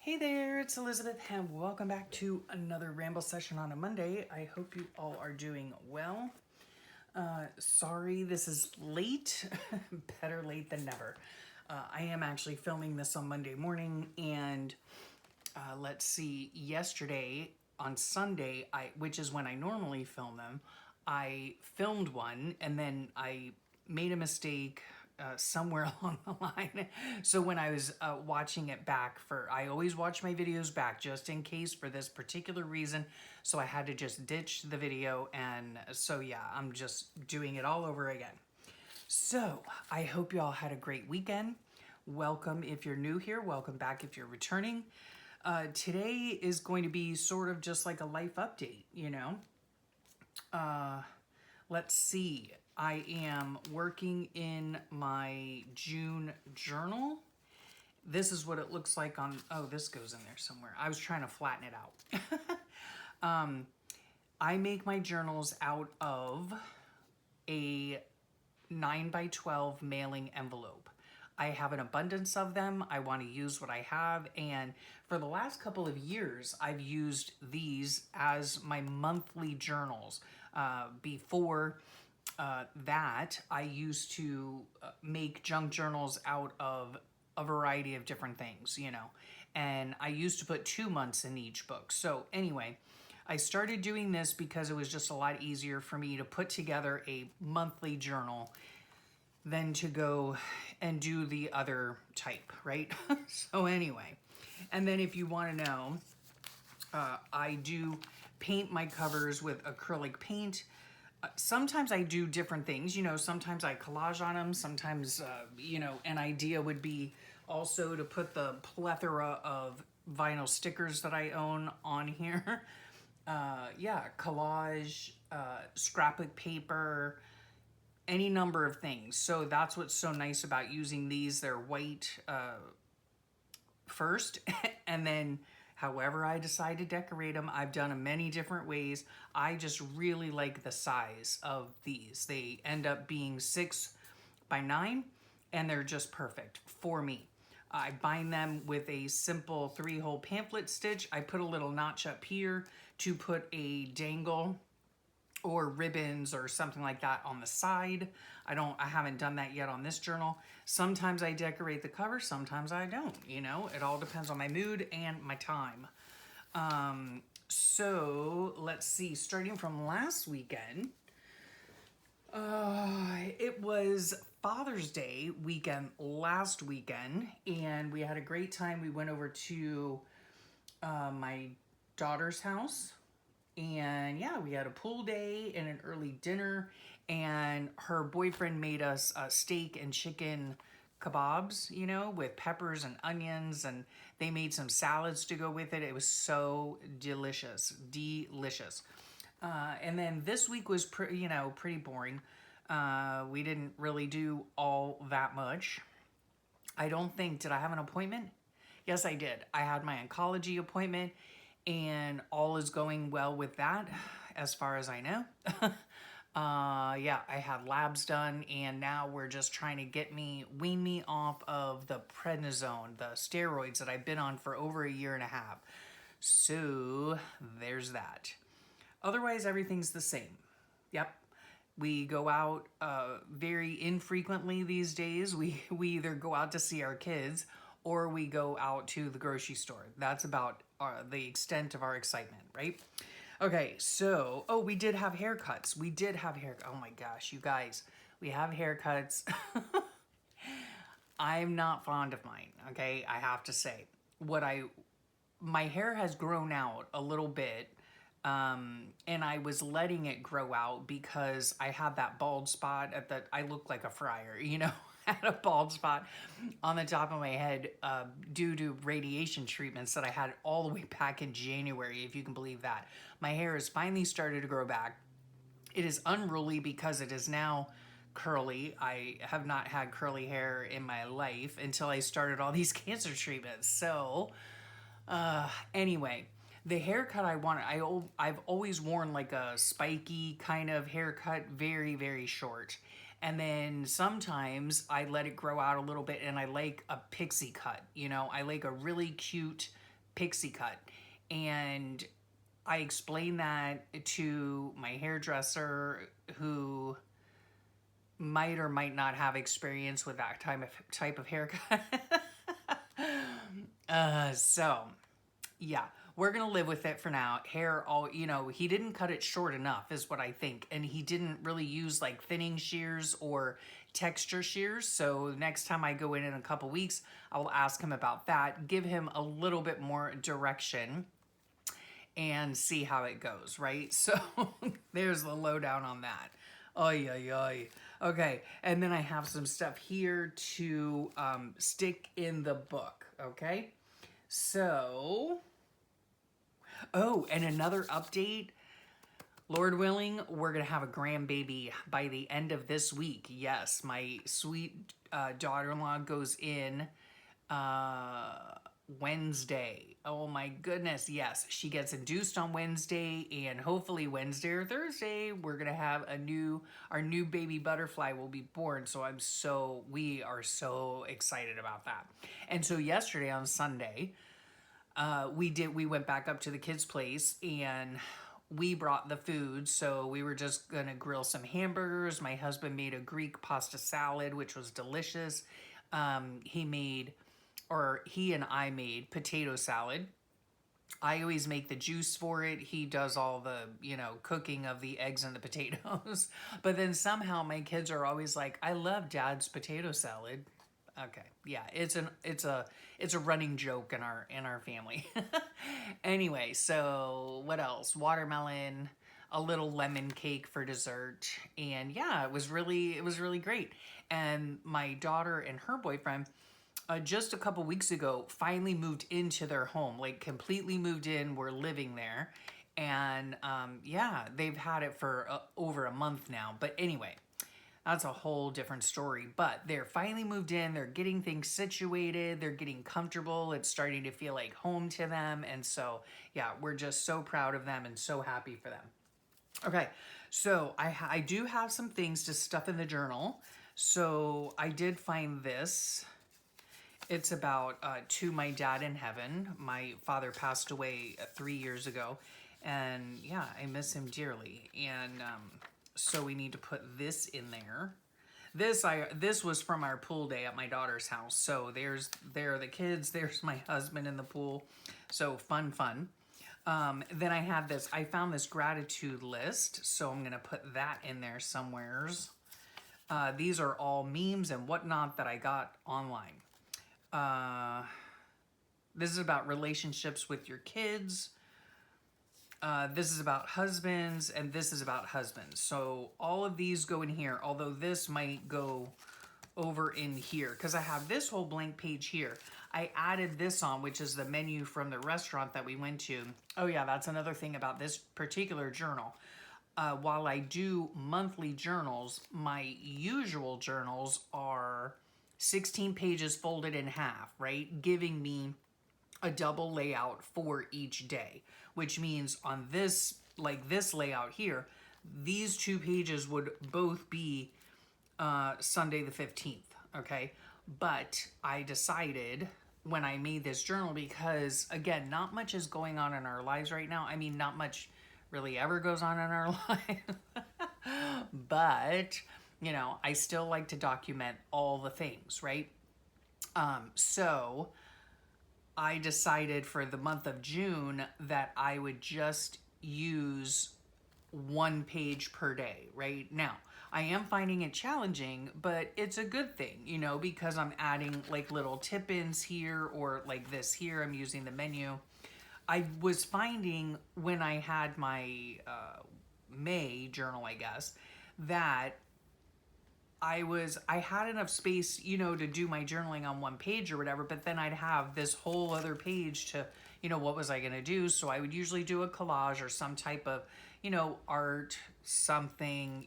Hey there, it's Elizabeth, and welcome back to another Ramble session on a Monday. I hope you all are doing well. Sorry this is late, better late than never. I am actually filming this on Monday morning, and let's see, yesterday on Sunday, which is when I normally film them, I filmed one and then I made a mistake somewhere along the line. So when I was watching it back I always watch my videos back just in case for this particular reason. So I had to just ditch the video, and so yeah, I'm just doing it all over again. So I hope you all had a great weekend. Welcome if you're new here, welcome back if you're returning. Today is going to be sort of just like a life update, you know. Let's see. I am working in my June journal. This is what it looks like on, oh, this goes in there somewhere. I was trying to flatten it out. I make my journals out of a 9x12 mailing envelope. I have an abundance of them. I want to use what I have, and for the last couple of years, I've used these as my monthly journals. Before that, I used to make junk journals out of a variety of different things, you know, and I used to put 2 months in each book. So anyway, I started doing this because it was just a lot easier for me to put together a monthly journal than to go and do the other type, right? So anyway, and then if you want to know, I do paint my covers with acrylic paint. Sometimes I do different things, you know, sometimes I collage on them, sometimes, you know, an idea would be also to put the plethora of vinyl stickers that I own on here. Yeah, collage, scrapbook paper, any number of things. So that's what's so nice about using these. They're white first, and then however I decide to decorate them, I've done them many different ways. I just really like the size of these. They end up being 6x9, and they're just perfect for me. I bind them with a simple 3-hole pamphlet stitch. I put a little notch up here to put a dangle or ribbons or something like that on the side. I haven't done that yet on this journal. Sometimes I decorate the cover, sometimes I don't, you know, it all depends on my mood and my time. So let's see, starting from last weekend, it was Father's Day weekend last weekend, and we had a great time. We went over to my daughter's house, and yeah, we had a pool day and an early dinner, and her boyfriend made us steak and chicken kebabs, you know, with peppers and onions, and they made some salads to go with it. It was so delicious, delicious. And then this week was, pretty boring. We didn't really do all that much. I don't think, did I have an appointment? Yes, I did. I had my oncology appointment, and all is going well with that, as far as I know. Yeah, I had labs done, and now we're just trying to wean me off of the prednisone, the steroids that I've been on for over a year and a half. So there's that. Otherwise, everything's the same. Yep. We go out very infrequently these days. We either go out to see our kids or we go out to the grocery store. That's about the extent of our excitement, right? Okay, so, oh, we did have haircuts. Oh my gosh, you guys, we have haircuts. I'm not fond of mine, okay? I have to say. My hair has grown out a little bit, and I was letting it grow out because I had that bald spot I look like a friar, you know? I had a bald spot on the top of my head due to radiation treatments that I had all the way back in January, if you can believe that. My hair has finally started to grow back. It is unruly because it is now curly. I have not had curly hair in my life until I started all these cancer treatments. So, anyway, the haircut I wanted, I've always worn like a spiky kind of haircut, very, very short. And then sometimes I let it grow out a little bit, and I like a pixie cut, you know, I like a really cute pixie cut. And I explained that to my hairdresser, who might or might not have experience with that type of haircut. So yeah, we're gonna live with it for now. Hair, all, you know, he didn't cut it short enough is what I think, and he didn't really use like thinning shears or texture shears. So next time I go in a couple weeks, I will ask him about that, give him a little bit more direction, and see how it goes, right? So there's the lowdown on that. Oy, oy, oy. Okay, and then I have some stuff here to stick in the book, okay? So, oh, and another update. Lord willing, we're going to have a grandbaby by the end of this week. Yes, my sweet daughter-in-law goes in Wednesday. Oh my goodness, yes. She gets induced on Wednesday, and hopefully Wednesday or Thursday, we're going to have our new baby butterfly will be born. So we are so excited about that. And so yesterday on Sunday, we went back up to the kids' place, and we brought the food. So we were just gonna grill some hamburgers. My husband made a Greek pasta salad, which was delicious. He and I made potato salad. I always make the juice for it. He does all the, cooking of the eggs and the potatoes. But then somehow my kids are always like, I love Dad's potato salad. Okay, yeah, it's a running joke in our family. Anyway, so what else? Watermelon, a little lemon cake for dessert, and yeah, it was really great. And my daughter and her boyfriend, just a couple weeks ago, finally moved into their home, like completely moved in. We're living there, and yeah, they've had it for over a month now. But anyway, that's a whole different story. But they're finally moved in. They're getting things situated. They're getting comfortable. It's starting to feel like home to them. And so, yeah, we're just so proud of them and so happy for them. Okay, so I do have some things to stuff in the journal. So I did find this. It's about To My Dad in Heaven. My father passed away 3 years ago. And yeah, I miss him dearly. And so we need to put this in there. This was from our pool day at my daughter's house. So there are the kids. There's my husband in the pool. So fun. Then I had this. I found this gratitude list. So I'm going to put that in there somewheres. These are all memes and whatnot that I got online. This is about relationships with your kids. This is about husbands, and this is about husbands. So all of these go in here, although this might go over in here because I have this whole blank page here. I added this on, which is the menu from the restaurant that we went to. Oh yeah, that's another thing about this particular journal. While I do monthly journals, my usual journals are 16 pages folded in half, right? Giving me a double layout for each day, which means on this, like this layout here, these 2 pages would both be Sunday the 15th, okay? But I decided when I made this journal, because again, not much is going on in our lives right now. I mean, not much really ever goes on in our life, but I still like to document all the things, right? So I decided for the month of June that I would just use 1 page per day, right? Now, I am finding it challenging, but it's a good thing, because I'm adding like little tip-ins here, or like this here, I'm using the menu. I was finding when I had my May journal, I guess, that I had enough space, to do my journaling on 1 page or whatever, but then I'd have this whole other page to, what was I going to do? So I would usually do a collage or some type of, art, something,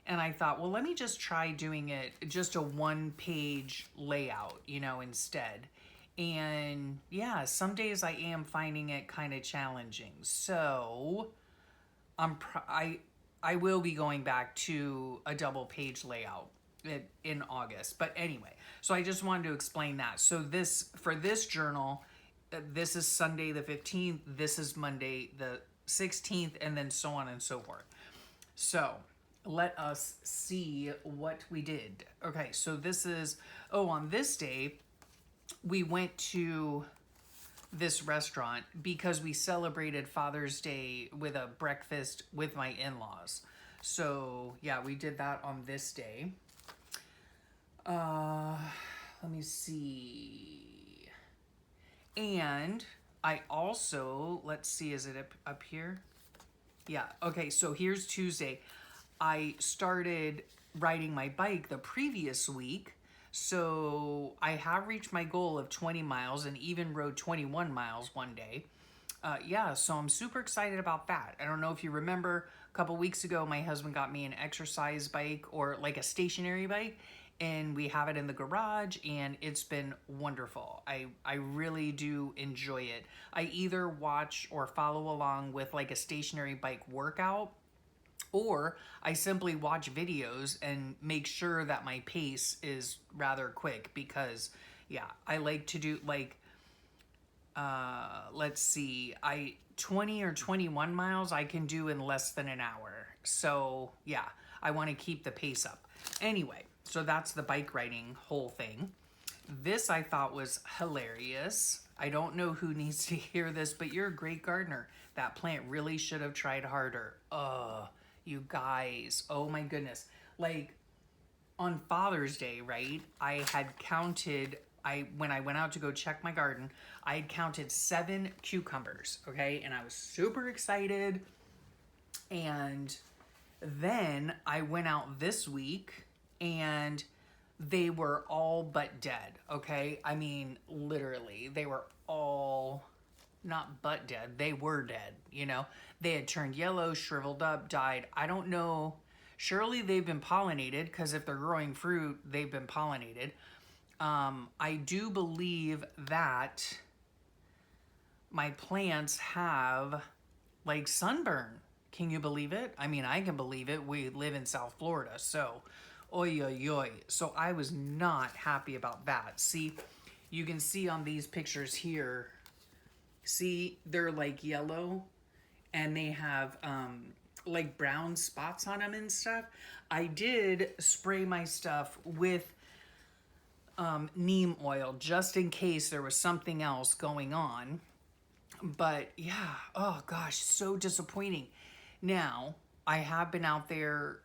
and I thought, well, let me just try doing it just a 1 page layout, instead. And yeah, some days I am finding it kind of challenging. So I will be going back to a double page layout in August. But anyway, so I just wanted to explain that. So for this journal, this is Sunday the 15th, this is Monday the 16th, and then so on and so forth. So let us see what we did. Okay, so this is, on this day, we went to this restaurant because we celebrated Father's Day with a breakfast with my in-laws. So yeah, we did that on this day. Let me see. And I also, let's see, is it up here? Yeah, okay, so here's Tuesday. I started riding my bike the previous week, so I have reached my goal of 20 miles and even rode 21 miles one day. Yeah, so I'm super excited about that. I don't know if you remember, a couple weeks ago, my husband got me an exercise bike, or like a stationary bike, and we have it in the garage, and it's been wonderful. I really do enjoy it. I either watch or follow along with like a stationary bike workout, or I simply watch videos and make sure that my pace is rather quick, because yeah, I like to do like, let's see, 20 or 21 miles I can do in less than an hour. So yeah, I want to keep the pace up. Anyway, so that's the bike riding whole thing. This I thought was hilarious. I don't know who needs to hear this, but you're a great gardener. That plant really should have tried harder. You guys, oh my goodness. Like on Father's Day, right? I had counted, when I went out to go check my garden, I had counted 7 cucumbers, okay? And I was super excited. And then I went out this week and they were all but dead, okay? I mean, literally, they were all not but dead. They were dead, you know? They had turned yellow, shriveled up, died. I don't know. Surely they've been pollinated, because if they're growing fruit, they've been pollinated. I do believe that my plants have like sunburn. Can you believe it? I mean, I can believe it. We live in South Florida, so oy, oy, oy. So I was not happy about that. See, you can see on these pictures here, see, they're like yellow and they have like brown spots on them and stuff. I did spray my stuff with neem oil just in case there was something else going on. But yeah, oh gosh, so disappointing. Now, I have been out there,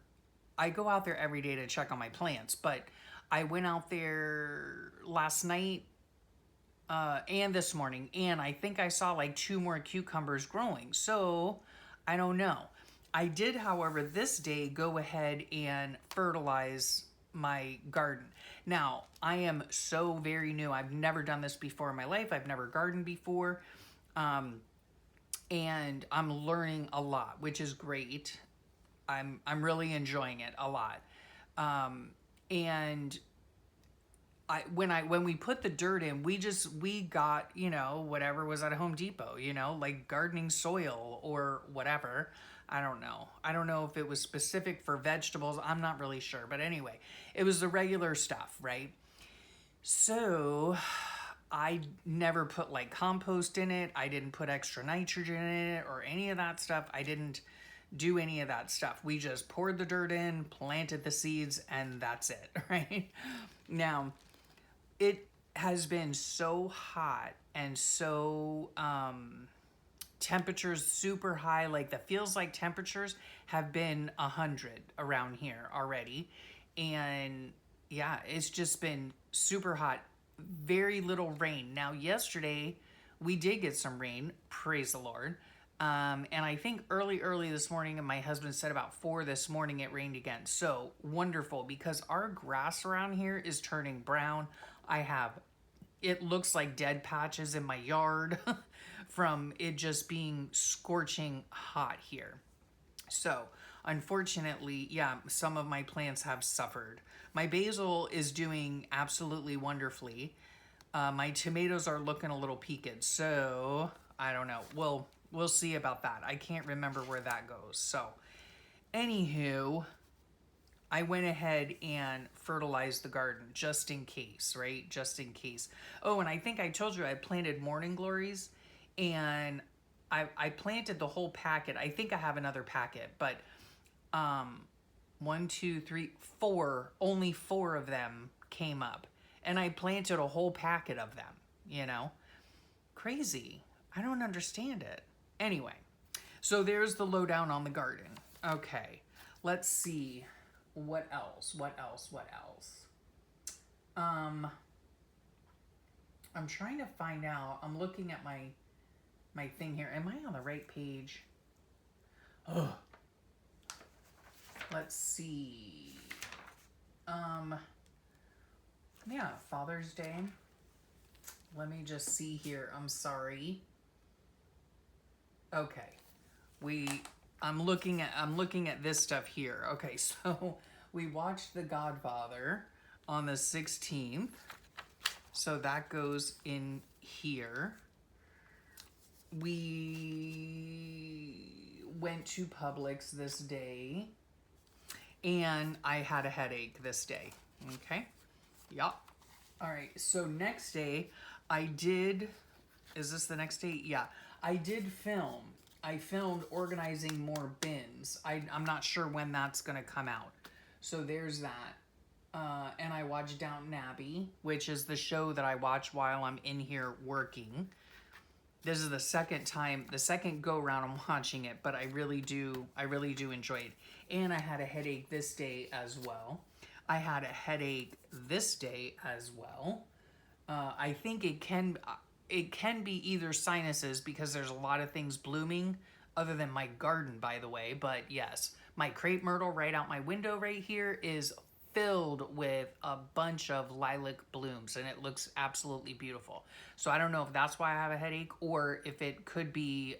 I go out there every day to check on my plants, but I went out there last night and this morning, and I think I saw like 2 more cucumbers growing. So I don't know. I did, however, this day go ahead and fertilize my garden. Now, I am so very new. I've never done this before in my life. I've never gardened before. And I'm learning a lot, which is great. I'm really enjoying it a lot. And when we put the dirt in, we got, you know, whatever was at Home Depot, you know, like gardening soil or whatever. I don't know. I don't know if it was specific for vegetables. I'm not really sure. But anyway, it was the regular stuff, right? So I never put like compost in it. I didn't put extra nitrogen in it or any of that stuff. I didn't do any of that stuff. We just poured the dirt in, planted the seeds, and that's it, right? Now, it has been so hot and so temperatures super high. Like the feels like temperatures have been 100 around here already. And yeah, it's just been super hot. Very little rain. Now, yesterday we did get some rain, praise the Lord. And I think early this morning, and my husband said about 4 this morning, it rained again. So wonderful, because our grass around here is turning brown. It looks like dead patches in my yard from it just being scorching hot here. So unfortunately, yeah, some of my plants have suffered. My basil is doing absolutely wonderfully. My tomatoes are looking a little peaked, so I don't know. We'll see about that. I can't remember where that goes. So, anywho, I went ahead and fertilized the garden just in case, right? Just in case. Oh, and I think I told you I planted morning glories, and I planted the whole packet. I think I have another packet, but one, two, three, four, only four of them came up. And I planted a whole packet of them, you know? Crazy. I don't understand it. Anyway, so there's the lowdown on the garden. Okay, let's see. What else? What else? What else? I'm trying to find out. I'm looking at my thing here. Am I on the right page? Oh, let's see. Yeah, Father's Day. Let me just see here. I'm sorry. Okay. I'm looking at this stuff here. Okay, so we watched The Godfather on the 16th. So that goes in here. We went to Publix this day, and I had a headache this day. Okay? Yup. All right, so next day is this the next day? Yeah, I did film. I filmed organizing more bins. I'm not sure when that's going to come out. So there's that. And I watched Downton Abbey, which is the show that I watch while I'm in here working. This is the second go round I'm watching it, but I really do enjoy it. And I had a headache this day as well. I had a headache this day as well. I think it can be either sinuses, because there's a lot of things blooming other than my garden, by the way. But yes, my crepe myrtle right out my window right here is filled with a bunch of lilac blooms, and it looks absolutely beautiful. So I don't know if that's why I have a headache, or if it could be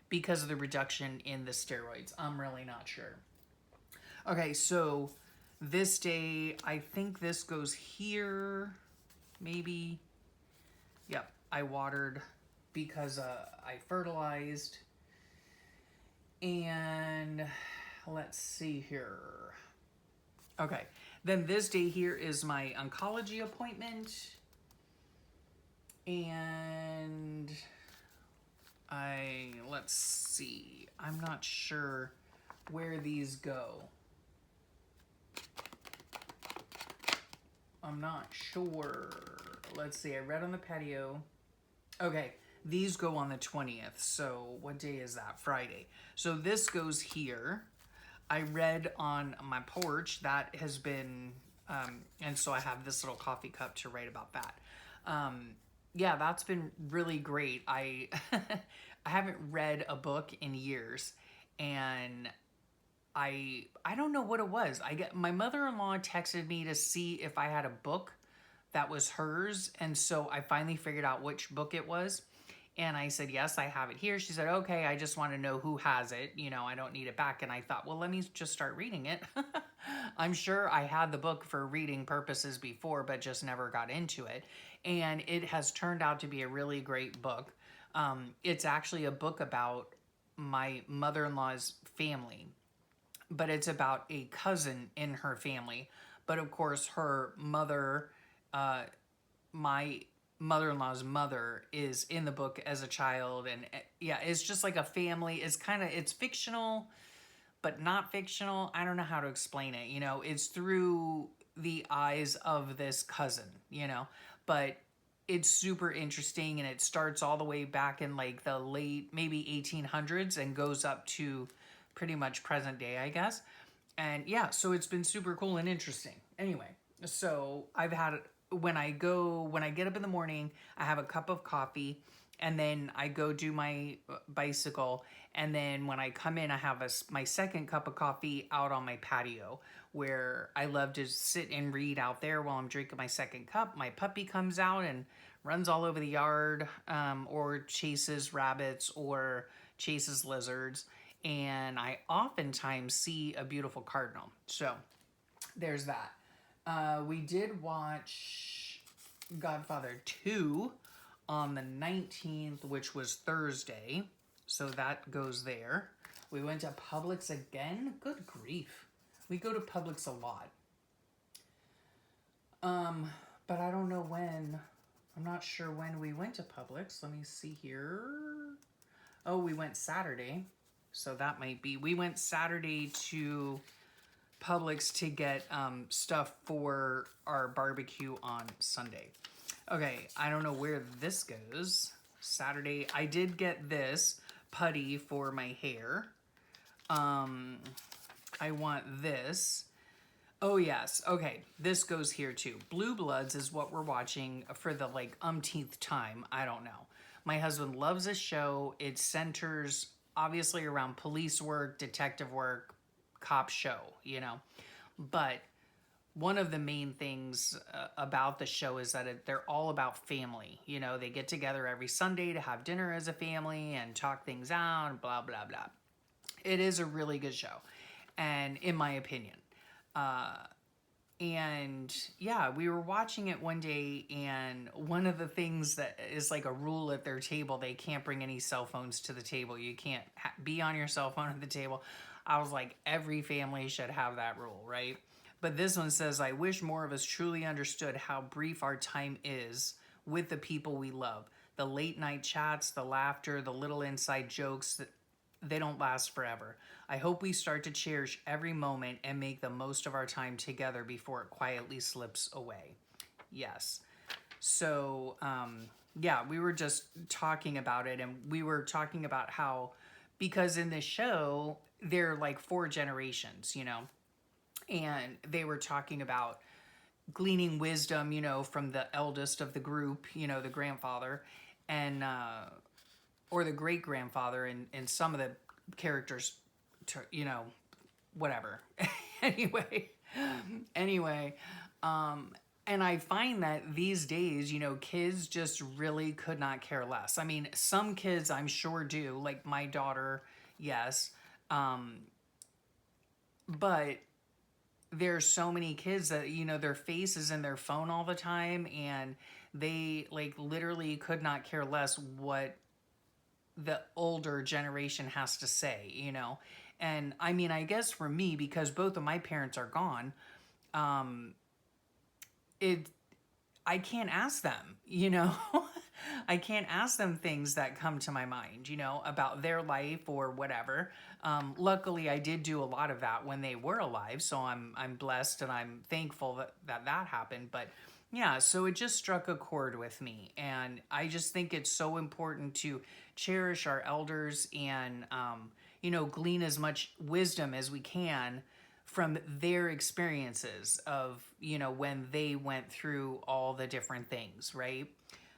because of the reduction in the steroids. I'm really not sure. Okay, so this day, I think this goes here, maybe. Yep, I watered because I fertilized. And let's see here. Okay, then this day here is my oncology appointment. And let's see. I'm not sure where these go. I'm not sure. Let's see, I read on the patio. Okay, these go on the 20th. So what day is that? Friday. So this goes here. I read on my porch. That has been, and so I have this little coffee cup to write about that. Yeah, that's been really great. I haven't read a book in years, and I don't know what it was. My mother-in-law texted me to see if I had a book that was hers, and so I finally figured out which book it was. And I said, yes, I have it here. She said, okay, I just want to know who has it. You know, I don't need it back. And I thought, well, let me just start reading it. I'm sure I had the book for reading purposes before, but just never got into it. And it has turned out to be a really great book. It's actually a book about my mother-in-law's family, but it's about a cousin in her family. But of course, her mother, my mother-in-law's mother, is in the book as a child. And yeah, it's just like a family. It's fictional, but not fictional. I don't know how to explain it. You know, it's through the eyes of this cousin, you know, but it's super interesting. And it starts all the way back in like the late, maybe 1800s, and goes up to pretty much present day, I guess. And yeah, so it's been super cool and interesting. Anyway, so when I get up in the morning, I have a cup of coffee, and then I go do my bicycle. And then when I come in, I have my second cup of coffee out on my patio, where I love to sit and read out there while I'm drinking my second cup. My puppy comes out and runs all over the yard, or chases rabbits or chases lizards. And I oftentimes see a beautiful cardinal. So there's that. We did watch Godfather 2 on the 19th, which was Thursday. So that goes there. We went to Publix again. Good grief. We go to Publix a lot. But I don't know when. I'm not sure when we went to Publix. Let me see here. Oh, we went Saturday. So that might be. We went Saturday to Publix to get stuff for our barbecue on Sunday. Okay, I don't know where this goes. Saturday, I did get this putty for my hair. I want this. Oh yes, okay, this goes here too. Blue Bloods is what we're watching for the like umpteenth time. I don't know. My husband loves this show. It centers obviously around police work, detective work, cop show, you know. But one of the main things about the show is that they're all about family. You know, they get together every Sunday to have dinner as a family and talk things out and blah, blah, blah. It is a really good show, and in my opinion. And yeah, we were watching it one day, and one of the things that is like a rule at their table, they can't bring any cell phones to the table. You can't be on your cell phone at the table. I was like, every family should have that rule, right? But this one says, I wish more of us truly understood how brief our time is with the people we love. The late night chats, the laughter, the little inside jokes, they don't last forever. I hope we start to cherish every moment and make the most of our time together before it quietly slips away. Yes. So, yeah, we were just talking about it, and we were talking about how, because in this show, they're like 4 generations, you know, and they were talking about gleaning wisdom, you know, from the eldest of the group, you know, the grandfather, and, or the great grandfather, and some of the characters, you know, whatever. anyway, and I find that these days, you know, kids just really could not care less. I mean, some kids I'm sure do, like my daughter, yes. But there's so many kids that, you know, their face is in their phone all the time, and they like literally could not care less what the older generation has to say, you know. And I mean, I guess for me, because both of my parents are gone, it I can't ask them, you know. I can't ask them things that come to my mind, you know, about their life or whatever. Luckily, I did do a lot of that when they were alive, so I'm blessed and I'm thankful that happened. But yeah, so it just struck a chord with me, and I just think it's so important to cherish our elders and you know, glean as much wisdom as we can from their experiences of, you know, when they went through all the different things, right?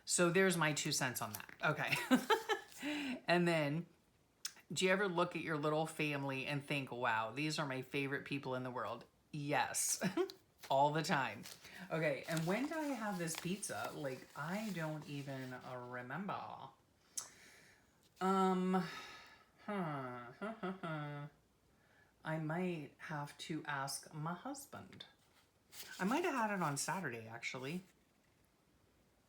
So there's my 2 cents on that. Okay. And then, do you ever look at your little family and think, wow, these are my favorite people in the world? Yes. All the time. Okay, and when did I have this pizza? Like, I don't even remember. I might have to ask my husband. I might have had it on Saturday, actually.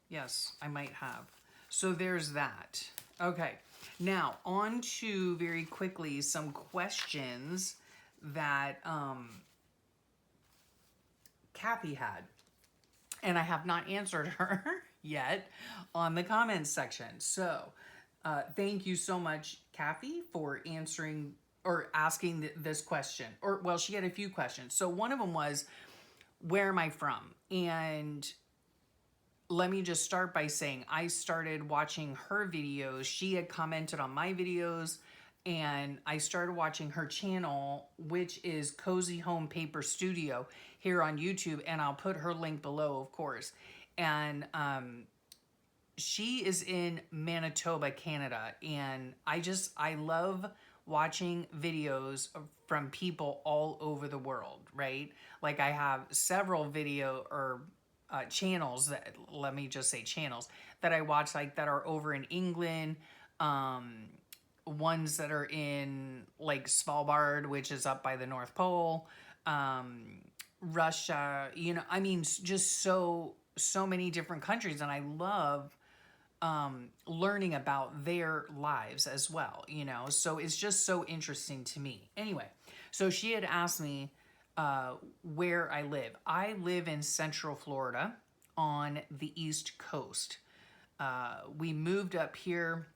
Yes, I might have. So there's that. Okay, now on to very quickly some questions that Kathy had. And I have not answered her yet on the comments section. So thank you so much, Kathy, for answering or asking this question. Or, well, she had a few questions. So one of them was, where am I from? And let me just start by saying I started watching her videos. She had commented on my videos, and I started watching her channel, which is Cozy Home Paper Studio here on YouTube, and I'll put her link below, of course. And she is in Manitoba, Canada, and I love watching videos from people all over the world, right? Like, I have several video or channels that, let me just say channels, that I watch, like, that are over in England, ones that are in, like, Svalbard, which is up by the North Pole, Russia, you know, I mean, just so many different countries, and I love learning about their lives as well, you know, so it's just so interesting to me. Anyway, so she had asked me, where I live. I live in Central Florida on the East Coast. We moved up here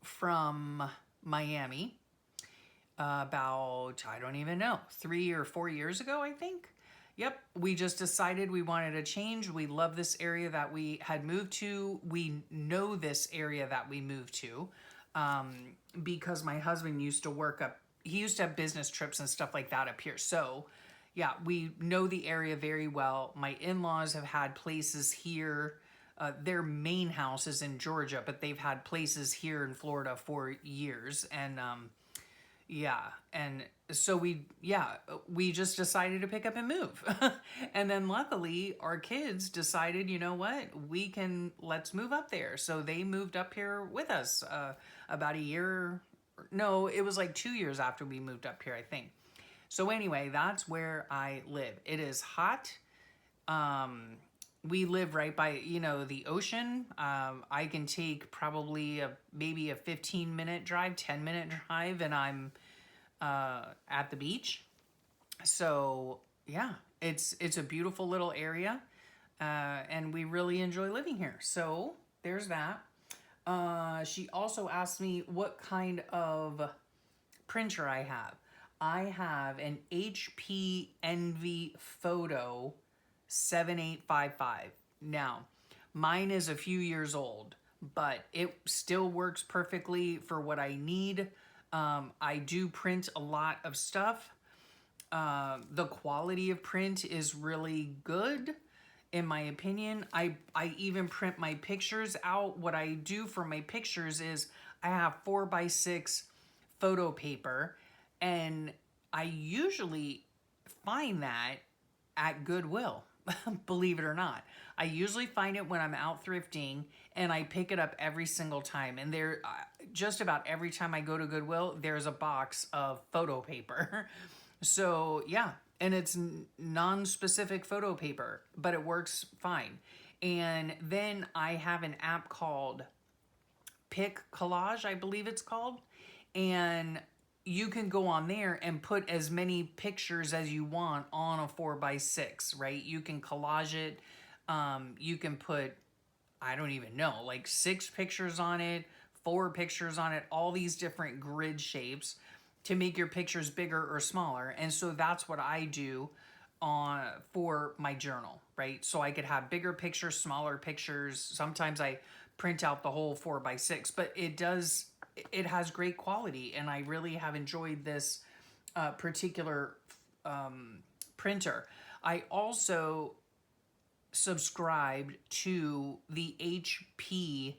from Miami about, I don't even know, 3 or 4 years ago, I think. Yep, we just decided we wanted a change. We love this area that we had moved to. We know this area that we moved to because my husband used to work up, he used to have business trips and stuff like that up here. So yeah, we know the area very well. My in-laws have had places here. Their main house is in Georgia, but they've had places here in Florida for years. And yeah, and so we just decided to pick up and move. And then luckily our kids decided, you know what, let's move up there. So they moved up here with us about a year. No, it was like 2 years after we moved up here, I think. So anyway, that's where I live. It is hot. We live right by, the ocean. I can take probably maybe a 15-minute drive, 10-minute drive, and I'm at the beach. So yeah, it's a beautiful little area, and we really enjoy living here. So there's that. She also asked me what kind of printer I have. I have an HP Envy Photo 7855. Now, mine is a few years old, but it still works perfectly for what I need. I do print a lot of stuff. The quality of print is really good, in my opinion. I even print my pictures out. What I do for my pictures is I have 4x6 photo paper, and I usually find that at Goodwill. Believe it or not. I usually find it when I'm out thrifting, and I pick it up every single time. And there, just about every time I go to Goodwill, there's a box of photo paper. So yeah, and it's non-specific photo paper, but it works fine. And then I have an app called Pick Collage, I believe it's called. And you can go on there and put as many pictures as you want on a 4x6, right? You can collage it. You can put, I don't even know, like 6 pictures on it, 4 pictures on it, all these different grid shapes to make your pictures bigger or smaller. And so that's what I do for my journal, right? So I could have bigger pictures, smaller pictures. Sometimes I print out the whole 4x6, but it has great quality, and I really have enjoyed this particular printer. I also subscribed to the HP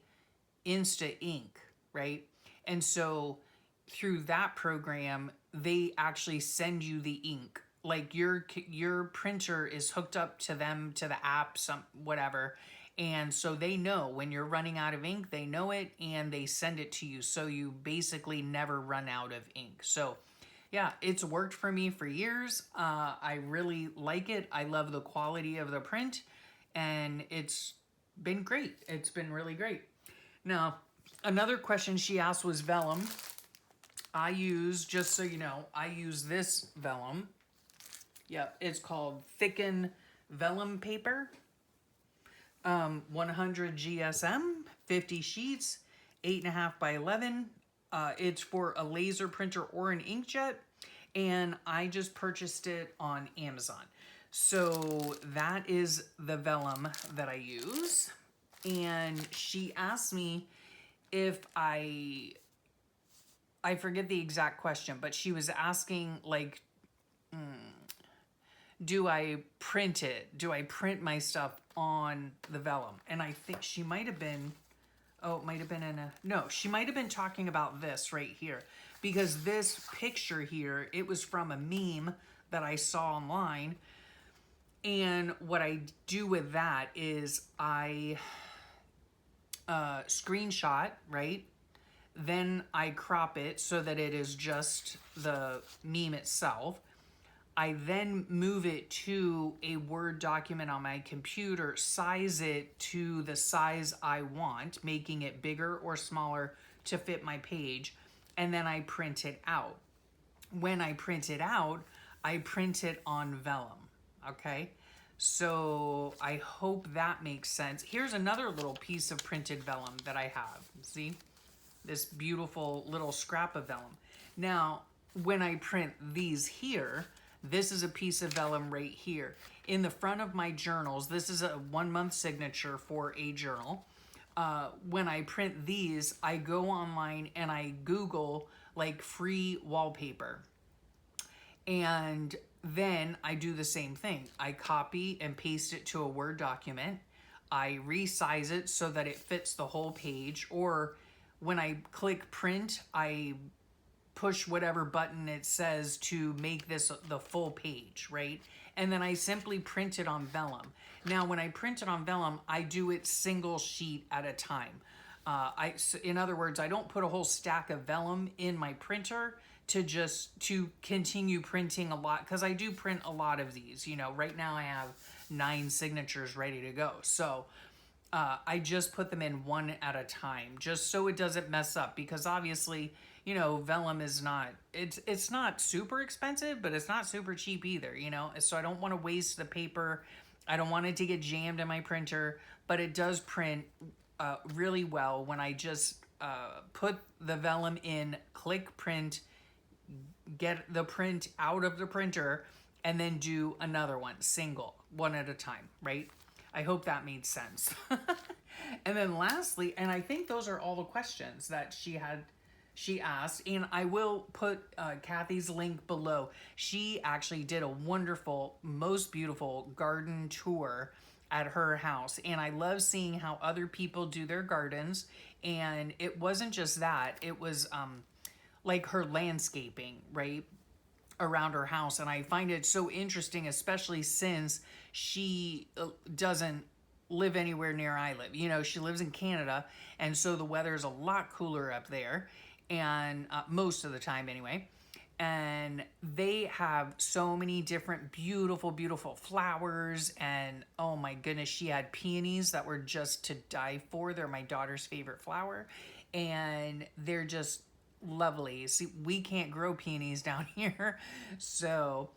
Insta Ink, right? And so through that program, they actually send you the ink. Like your printer is hooked up to them, to the app, whatever. And so they know when you're running out of ink, they know it, and they send it to you. So you basically never run out of ink. So yeah, it's worked for me for years. I really like it. I love the quality of the print, and it's been great. It's been really great. Now, another question she asked was vellum. I use, just so you know, I use this vellum. Yep, it's called Thicken Vellum Paper. 100 GSM, 50 sheets, 8.5 by 11. It's for a laser printer or an inkjet, and I just purchased it on Amazon. So that is the vellum that I use. And she asked me if I forget the exact question, but she was asking, like, do I print it? Do I print my stuff on the vellum? And I think she might have been, she might have been talking about this right here. Because this picture here, it was from a meme that I saw online. And what I do with that is I screenshot, right? Then I crop it so that it is just the meme itself. I then move it to a Word document on my computer, size it to the size I want, making it bigger or smaller to fit my page, and then I print it out. When I print it out, I print it on vellum, okay? So I hope that makes sense. Here's another little piece of printed vellum that I have. See? This beautiful little scrap of vellum. Now, when I print these here, this is a piece of vellum right here. In the front of my journals, this is a 1 month signature for a journal. When I print these, I go online and I Google like free wallpaper. And then I do the same thing. I copy and paste it to a Word document. I resize it so that it fits the whole page, or when I click print, I push whatever button it says to make this the full page, right? And then I simply print it on vellum. Now, when I print it on vellum, I do it single sheet at a time. In other words, I don't put a whole stack of vellum in my printer to continue printing a lot, because I do print a lot of these. You know, right now I have 9 signatures ready to go. So I just put them in one at a time, just so it doesn't mess up, because obviously, you know, vellum is not, it's not super expensive, but it's not super cheap either, you know? So I don't want to waste the paper. I don't want it to get jammed in my printer, but it does print really well when I just put the vellum in, click print, get the print out of the printer, and then do another one, single, one at a time, right? I hope that made sense. And then lastly, and I think those are all the questions that she asked, and I will put Kathy's link below. She actually did a wonderful, most beautiful garden tour at her house, and I love seeing how other people do their gardens. And it wasn't just that, it was like her landscaping, right, around her house. And I find it so interesting, especially since she doesn't live anywhere near I live. You know, she lives in Canada, and so the weather is a lot cooler up there, and most of the time anyway. And they have so many different beautiful, beautiful flowers. And oh my goodness, she had peonies that were just to die for. They're my daughter's favorite flower, and they're just lovely. See, we can't grow peonies down here, so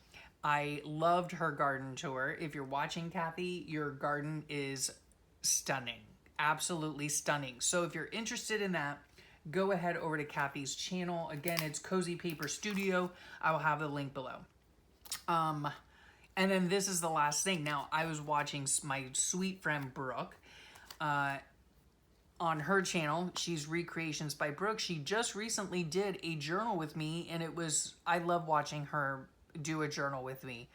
I loved her garden tour. If you're watching, Kathy, your garden is stunning, absolutely stunning. So if you're interested in that, go ahead over to Kathy's channel. Again, it's Cozy Paper Studio. I will have the link below. And then this is the last thing. Now, I was watching my sweet friend Brooke on her channel. She's Recreations by Brooke. She just recently did a journal with me, and I love watching her do a journal with me.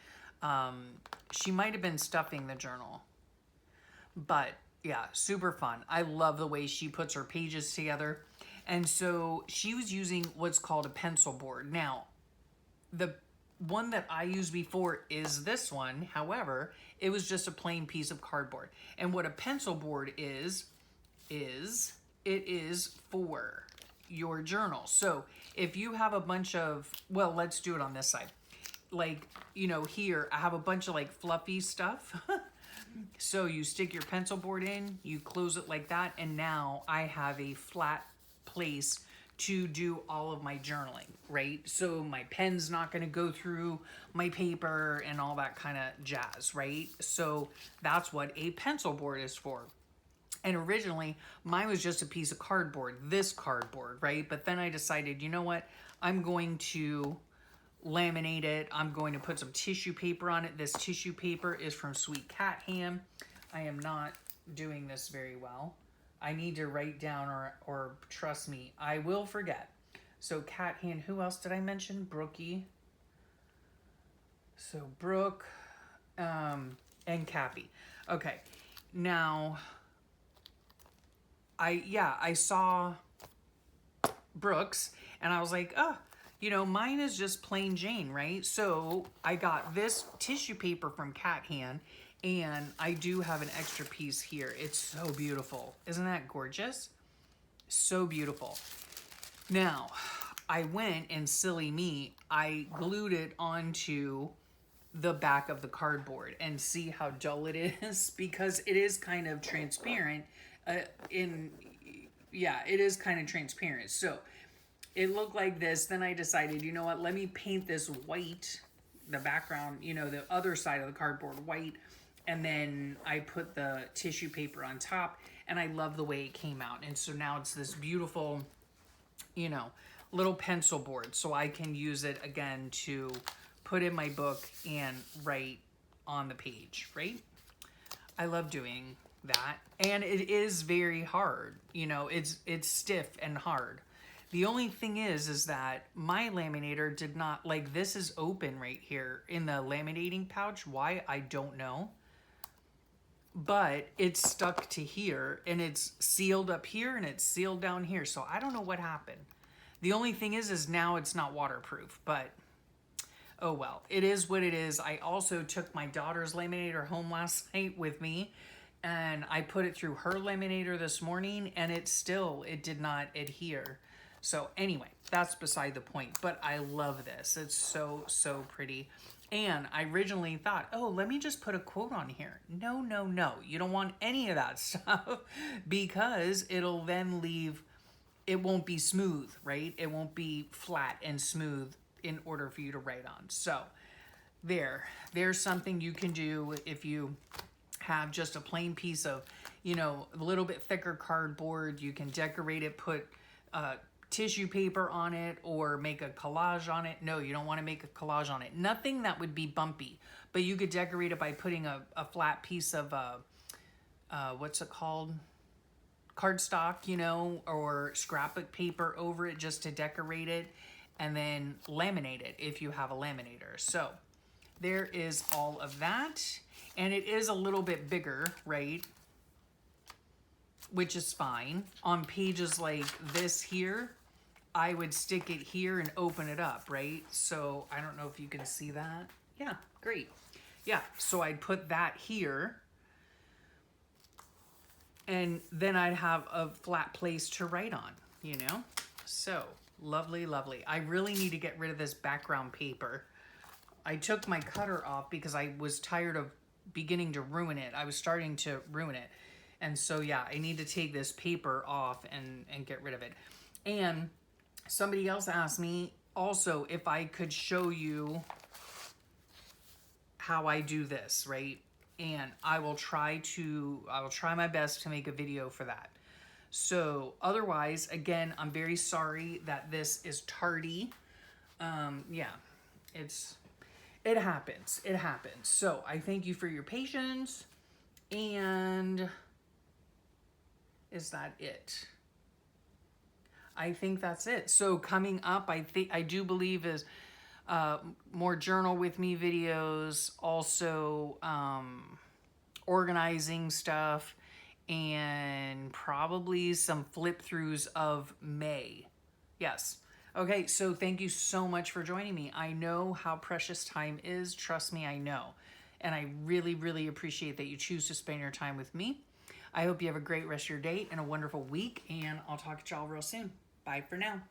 She might have been stuffing the journal, but yeah, super fun. I love the way she puts her pages together. And so she was using what's called a pencil board. Now, the one that I used before is this one. However, it was just a plain piece of cardboard. And what a pencil board is it is for your journal. So if you have a bunch of, well, let's do it on this side. Like, you know, here I have a bunch of like fluffy stuff. So you stick your pencil board in, you close it like that, and now I have a flat place to do all of my journaling, right? So my pen's not going to go through my paper and all that kind of jazz, right? So that's what a pencil board is for. And originally, mine was just a piece of cardboard, this cardboard, right? But then I decided, you know what? I'm going to laminate it. I'm going to put some tissue paper on it. This tissue paper is from Sweet Cat Ham. I am not doing this very well. I need to write down, or trust me, I will forget. So Cat Hand, who else did I mention? Brookie. So Brooke, and Cappy. Okay, now I saw Brooks, and I was like, oh, you know, mine is just plain Jane, right? So I got this tissue paper from Cat Hand, and I do have an extra piece here. It's so beautiful. Isn't that gorgeous? So beautiful. Now, I went, and silly me, I glued it onto the back of the cardboard, and see how dull it is, because it is kind of transparent. It is kind of transparent. So it looked like this. Then I decided, you know what, let me paint this white. the background, you know, the other side of the cardboard white, and then I put the tissue paper on top, and I love the way it came out. And so now it's this beautiful, you know, little pencil board, so I can use it again to put in my book and write on the page, right? I love doing that. And it is very hard, you know, it's stiff and hard. The only thing is that my laminator did not, like, this is open right here in the laminating pouch. Why, I don't know. But it's stuck to here, and it's sealed up here, and it's sealed down here. So I don't know what happened. The only thing is now it's not waterproof, but oh well, it is what it is. I also took my daughter's laminator home last night with me, and I put it through her laminator this morning, and it did not adhere. So anyway, that's beside the point, but I love this. It's so, so pretty. And I originally thought, oh, let me just put a quote on here. No, no, no. You don't want any of that stuff because it'll then leave, it won't be smooth, right? It won't be flat and smooth in order for you to write on. So there's something you can do if you have just a plain piece of, you know, a little bit thicker cardboard. You can decorate it, put tissue paper on it, or make a collage on it. No, you don't want to make a collage on it. Nothing that would be bumpy, but you could decorate it by putting a flat piece of, what's it called? Cardstock, you know, or scrapbook paper over it just to decorate it, and then laminate it if you have a laminator. So there is all of that. And it is a little bit bigger, right? Which is fine. On pages like this here, I would stick it here and open it up, right? So I don't know if you can see that. Yeah, great. Yeah, so I'd put that here, and then I'd have a flat place to write on, you know? So lovely, lovely. I really need to get rid of this background paper. I took my cutter off because I was tired of beginning to ruin it. I was starting to ruin it. And so, yeah, I need to take this paper off and get rid of it. And somebody else asked me also if I could show you how I do this, right? And I will try my best to make a video for that. So otherwise, again, I'm very sorry that this is tardy. Yeah, it happens. It happens. So I thank you for your patience. And is that it? I think that's it. So coming up, I do believe is more journal with me videos, also organizing stuff, and probably some flip throughs of May. Yes. Okay, so thank you so much for joining me. I know how precious time is. Trust me, I know. And I really, really appreciate that you choose to spend your time with me. I hope you have a great rest of your day and a wonderful week, and I'll talk to y'all real soon. Bye for now.